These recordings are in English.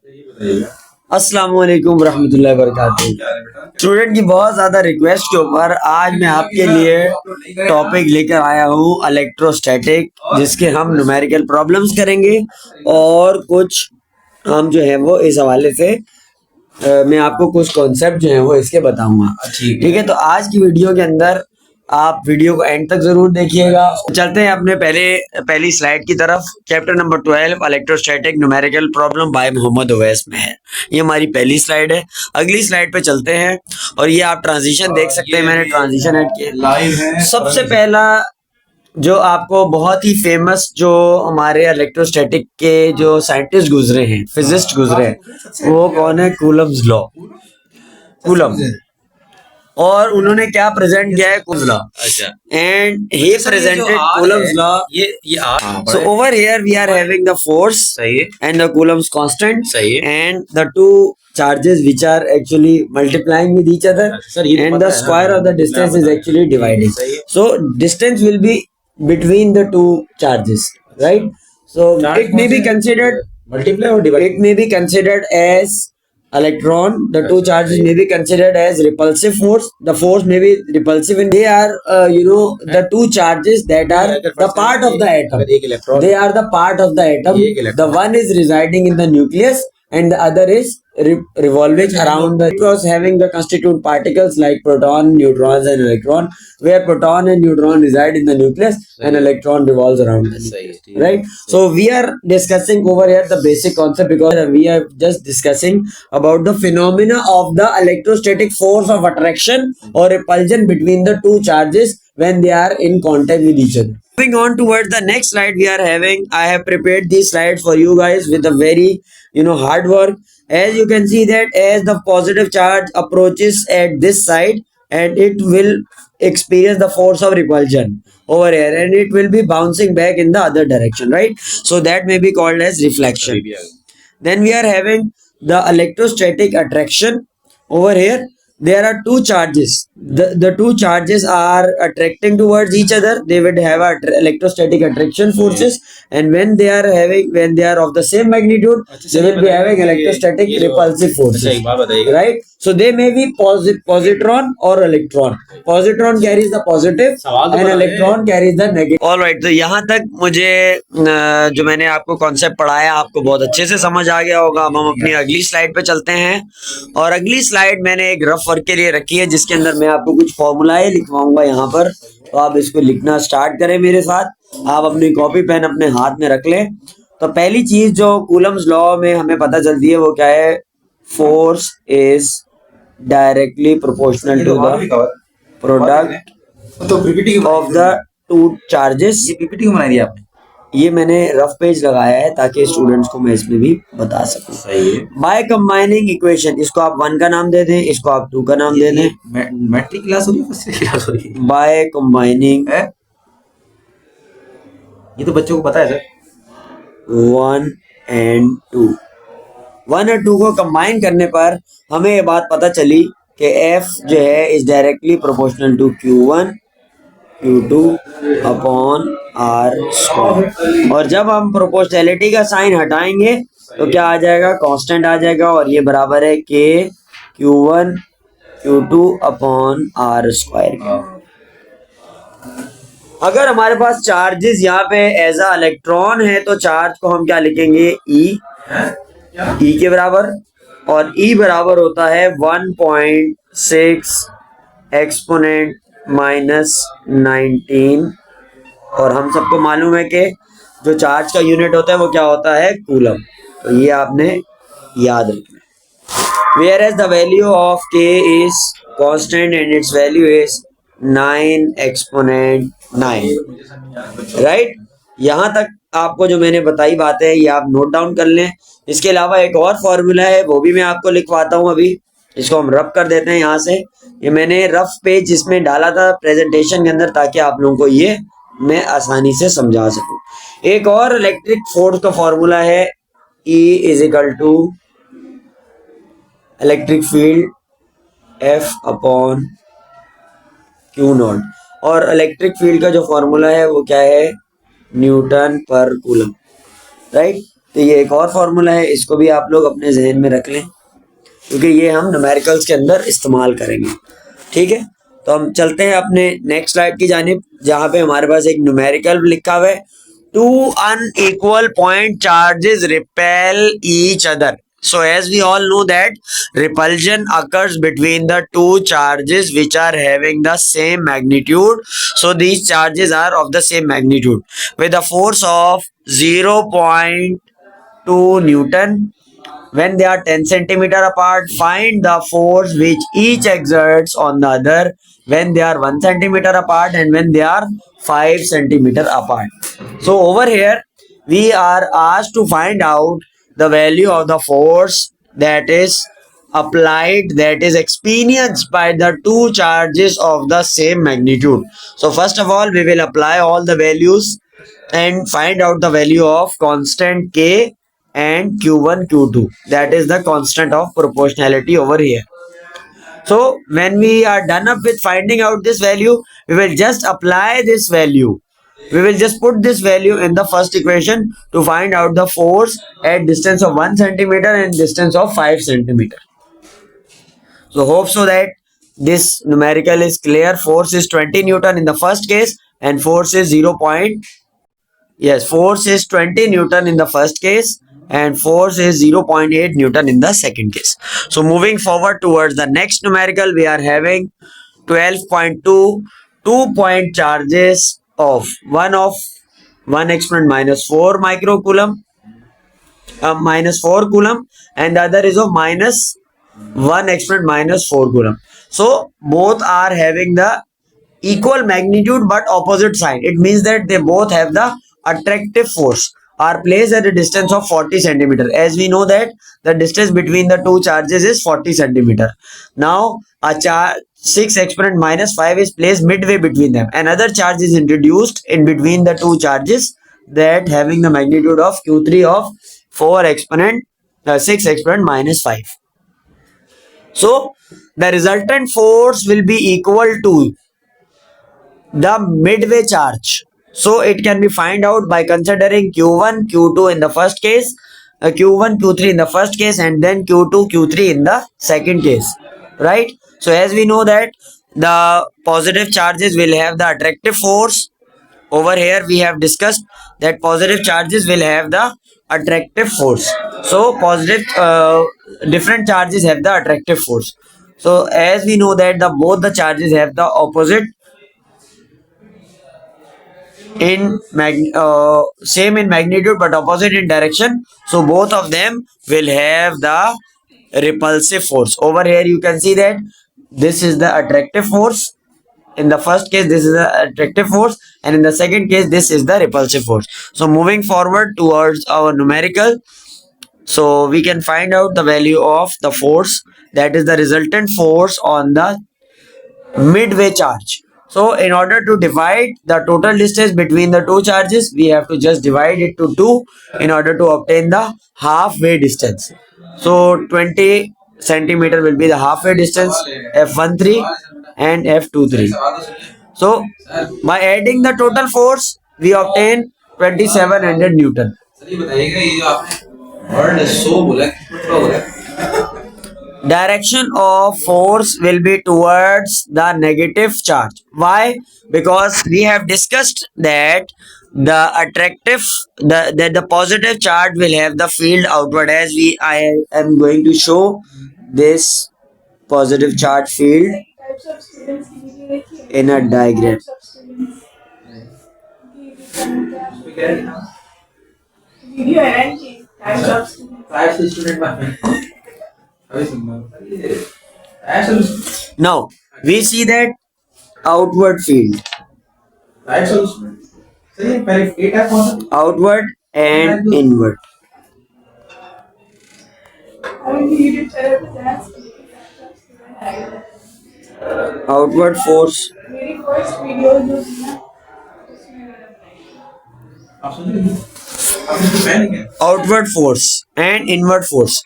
अस्सलाम वालेकुम रहमतुल्लाहि वबरकातुहू। स्टूडेंट की बहुत ज़्यादा रिक्वेस्ट के ऊपर आज मैं आपके लिए टॉपिक लेकर आया हूँ इलेक्ट्रोस्टैटिक, जिसके हम न्यूमेरिकल प्रॉब्लम्स करेंगे और कुछ हम जो है वो इस हवाले से मैं आपको कुछ कॉन्सेप्ट जो है वो इसके बताऊंगा। ठीक है, तो आज की वीडियो के अंदर आप वीडियो को एंड तक जरूर देखिएगा। चलते हैं अपने पहली स्लाइड की तरफ। Chapter number 12 electrostatic numerical problem by Mohammad Owais में है। ये हमारी पहली स्लाइड है। अगली स्लाइड पे चलते हैं और ये आप ट्रांजिशन देख सकते हैं, मैंने ट्रांजिशन ऐड किया। सबसे पहला जो आपको बहुत ही फेमस जो हमारे इलेक्ट्रोस्टैटिक के जो साइंटिस्ट गुजरे हैं, फिजिस्ट गुजरे हैं, वो कौन है? Coulomb's law. कूलम, और उन्होंने क्या प्रेजेंट किया है? Coulomb's law. अच्छा, and he presented Coulomb's law. ये so over here we are having the force, सही है, एंड द कूलम्स कांस्टेंट, सही है, and the two charges which are actually multiplying with each other, and the square of the distance is actually dividing. So distance will be between the two charges, right? So it may be considered multiply or divide. It may be considered as electron. The two charges may be considered as repulsive force. The force may be repulsive, and they are the two charges that are the part of the atom. They are the part of the atom. The one is residing in the nucleus and the other is revolving around the because having the constituent particles like proton, neutrons and electron, where proton and neutron reside in the nucleus and electron revolves around the nucleus, right? So we are discussing over here the basic concept because we are just discussing about the phenomena of the electrostatic force of attraction or repulsion between the two charges when they are in contact with each other. Moving on towards the next slide, we are having, I have prepared these slides for you guys with a very hard work. As you can see that as the positive charge approaches at this side, and it will experience the force of repulsion over here, and it will be bouncing back in the other direction, right? So that may be called as reflection. Then we are having the electrostatic attraction. Over here there are two charges. The two charges are attracting towards each other. They would have electrostatic attraction forces, and when they are of the same magnitude, they will be having electrostatic repulsive forces, right? So they may be positron or electron. Positron carries the positive and electron carries the negative. All right, तो यहाँ तक मुझे जो मैंने आपको concept पढ़ाया आपको बहुत अच्छे से समझ आ गया होगा। अब हम अपनी अगली स्लाइड पे चलते हैं, और अगली स्लाइड मैंने एक रफ वर्क के लिए रखी है, जिसके अंदर मैं आपको कुछ फॉर्मूलाए लिखवाऊंगा यहाँ पर। तो आप इसको लिखना स्टार्ट करें मेरे साथ। आप अपनी कॉपी पेन अपने हाथ में रख लें। तो पहली चीज जो कूलम्स लॉ में हमें पता चलती है वो क्या है? Force is directly proportional to the product of the two charges. ये पीपीटी क्यों बनाई आपने? ये मैंने रफ पेज लगाया है ताकि स्टूडेंट्स को मैं इसमें भी बता सकूं। सही है। बाय कंबाइनिंग इक्वेशन, इसको आप 1 का नाम दे दें, इसको आप 2 का नाम दे दें। मैट्रिक क्लास हो रही है, फर्स्ट क्लास हो रही है? बाय कंबाइनिंग, ये तो बच्चों को पता है सर। 1 and 2, 1 और 2 को कंबाइन करने पर हमें ये बात पता चली कि F जो है is directly proportional to Q1 Q2 upon R square. और जब हम प्रोपोर्शनैलिटी का साइन हटाएंगे तो क्या आ जाएगा? कांस्टेंट आ जाएगा, और ये बराबर है K Q1 Q2 upon R square. अगर हमारे पास चार्जेस यहाँ पे एज अ इलेक्ट्रॉन है तो चार्ज को हम क्या लिखेंगे? E के बराबर, और E बराबर होता है 1.6 एक्सपोनेंट -19, और हम सबको मालूम है कि जो चार्ज का यूनिट होता है वो क्या होता है? कूलम। तो ये आपने याद रखना। Where as the value of K is constant and its value is 9 exponent 9, right? यहाँ तक आपको जो मैंने बताई बातें हैं ये आप नोट डाउन कर लें। इसके अलावा एक और फॉर्मूला है, वो भी मैं आपको लिखवाता हूँ। अभी इसको हम रफ कर देते हैं यहाँ से। ये मैंने रफ पेज इसमें डाला था प्रेजेंटेशन के अंदर ताकि आप लोगों को ये मैं आसानी से समझा सकूं। एक और इलेक्ट्रिक फोर्स का फॉर्मूला है E is equal to electric field F upon Q naught, और इलेक्ट्रिक फील्ड का जो फॉर्मूला है वो क्या है? न्यूटन पर कूलम, राइट? तो ये एक और फॉर्मूला है, इसको भी आप लोग अपने जहन में रख लें क्योंकि ये हम न्यूमेरिकल्स के अंदर इस्तेमाल करेंगे। ठीक है, तो हम चलते हैं अपने नेक्स्ट स्लाइड की जानिब, जहां पे हमारे पास एक न्यूमेरिकल लिखा हुआ है, two unequal point charges repel each other. So as we all know that repulsion occurs between the two charges which are having the same magnitude. So these charges are of the same magnitude with a force of 0.2 Newton. When they are 10 centimeter apart, find the force which each exerts on the other when they are 1 centimeter apart and when they are 5 centimeter apart. So over here we are asked to find out the value of the force that is applied, that is experienced by the two charges of the same magnitude. So first of all we will apply all the values and find out the value of constant K and Q1 Q2, that is the constant of proportionality over here. So when we are done up with finding out this value, we will just apply this value. We will just put this value in the first equation to find out the force at distance of 1 centimeter and distance of 5 centimeter. So hope so that this numerical is clear. Force is 20 Newton in the first case and force is 0. Force is 20 Newton in the first case and force is 0.8 Newton in the second case. So moving forward towards the next numerical, we are having 12.2 2-point charges of one exponent minus 4 microcoulomb, minus 4 coulomb, and the other is of minus 1 exponent minus 4 coulomb. So both are having the equal magnitude but opposite sign. It means that they both have the attractive force, are placed at a distance of 40 centimeter. As we know that the distance between the two charges is 40 centimeter. Now a charge 6 exponent minus 5 is placed midway between them. Another charge is introduced in between the two charges, that having the magnitude of Q3 of 6 exponent minus 5. So the resultant force will be equal to the midway charge. So it can be find out by considering Q1 Q2 in the first case, Q1 Q3 in the first case, and then Q2 Q3 in the second case, right? So as we know that the positive charges will have the attractive force. Over here we have discussed that positive charges will have the attractive force. So positive different charges have the attractive force. So as we know that the both the charges have the opposite in same in magnitude but opposite in direction. So both of them will have the repulsive force. Over here you can see that this is the attractive force. In the first case this is the attractive force and in the second case this is the repulsive force. So moving forward towards our numerical, so we can find out the value of the force, that is the resultant force on the midway charge. So in order to divide the total distance between the two charges, we have to just divide it to 2 in order to obtain the halfway distance. So 20 centimeter will be the halfway distance, F13 and F23. So by adding the total force, we obtain 2700 Newton. Direction of force will be towards the negative charge. Why? Because we have discussed that the positive charge will have the field outward. As I am going to show this positive charge field in a diagram. Now we see that outward field, outward and inward. Outward force, outward force and inward force.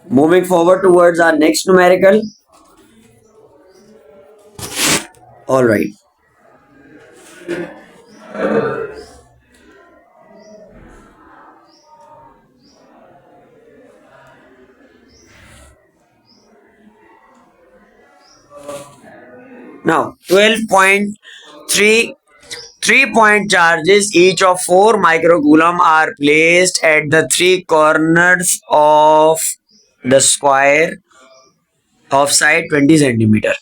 Moving forward towards our next numerical, All right. Now 12.3 3-point charges each of 4 microcoulomb are placed at the three corners of the square of side 20 centimeter.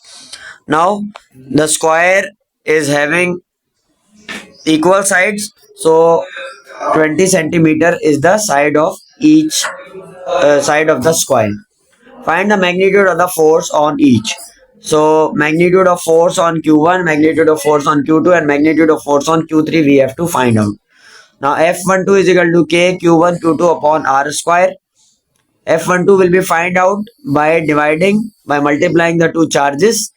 Now the square is having equal sides, so 20 centimeter is the side of each side of the square. Find the magnitude of the force on each. So magnitude of force on Q1, magnitude of force on Q2, and magnitude of force on Q3 we have to find out. Now F12 is equal to K Q1 Q2 upon R square. F12 will be find out by multiplying the two charges.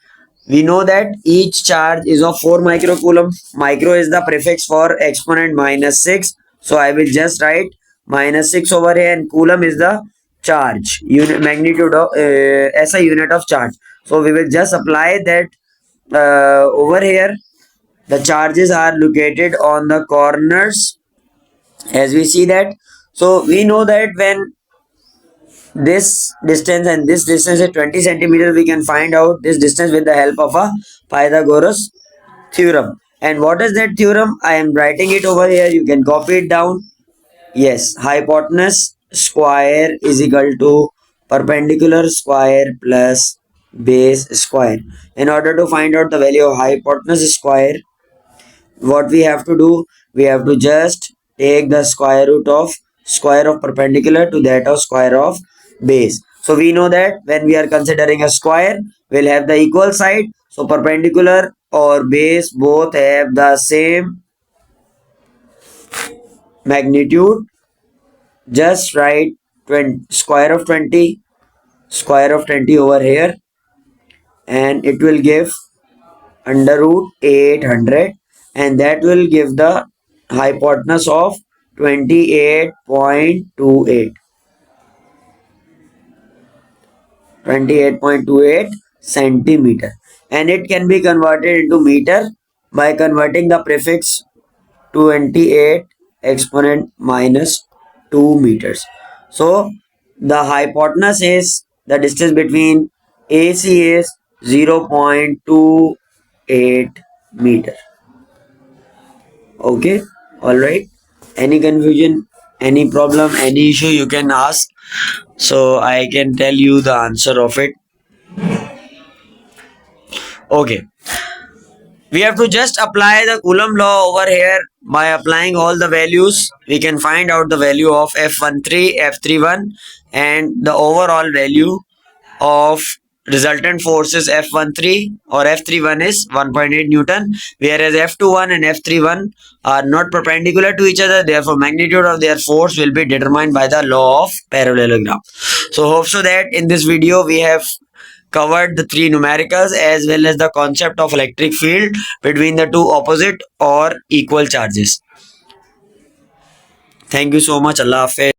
We know that each charge is of 4 microcoulomb. Micro is the prefix for exponent -6. So I will just write -6 over here, and coulomb is the charge unit magnitude of SI unit of charge. So we will just apply that over here. The charges are located on the corners as we see that. So we know that when this distance and this distance is 20 centimeters, we can find out this distance with the help of a Pythagoras theorem. And what is that theorem? I am writing it over here. You can copy it down. Yes, hypotenuse square is equal to perpendicular square plus base square. In order to find out the value of hypotenuse square, what we have to do, we have to just take the square root of square of perpendicular to that of square of base. So we know that when we are considering a square, we'll have the equal side. So perpendicular or base both have the same magnitude. Just write 20, square of 20 over here, and it will give under root 800, and that will give the hypotenuse of 28.28 centimeter, and it can be converted into meter by converting the prefix 28 exponent -2 meters. So the hypotenuse is the distance between AC is 0.28 meter. Okay, all right. Any confusion, any problem, any issue, you can ask, so I can tell you the answer of it. Okay, we have to just apply the Coulomb law over here. By applying all the values, we can find out the value of F13, F31, and the overall value of resultant force is F13 or F31 is 1.8 Newton, whereas F21 and F31 are not perpendicular to each other. Therefore, magnitude of their force will be determined by the law of parallelogram. So hope so that in this video we have covered the three numericals as well as the concept of electric field between the two opposite or equal charges. Thank you so much. Allah Hafiz.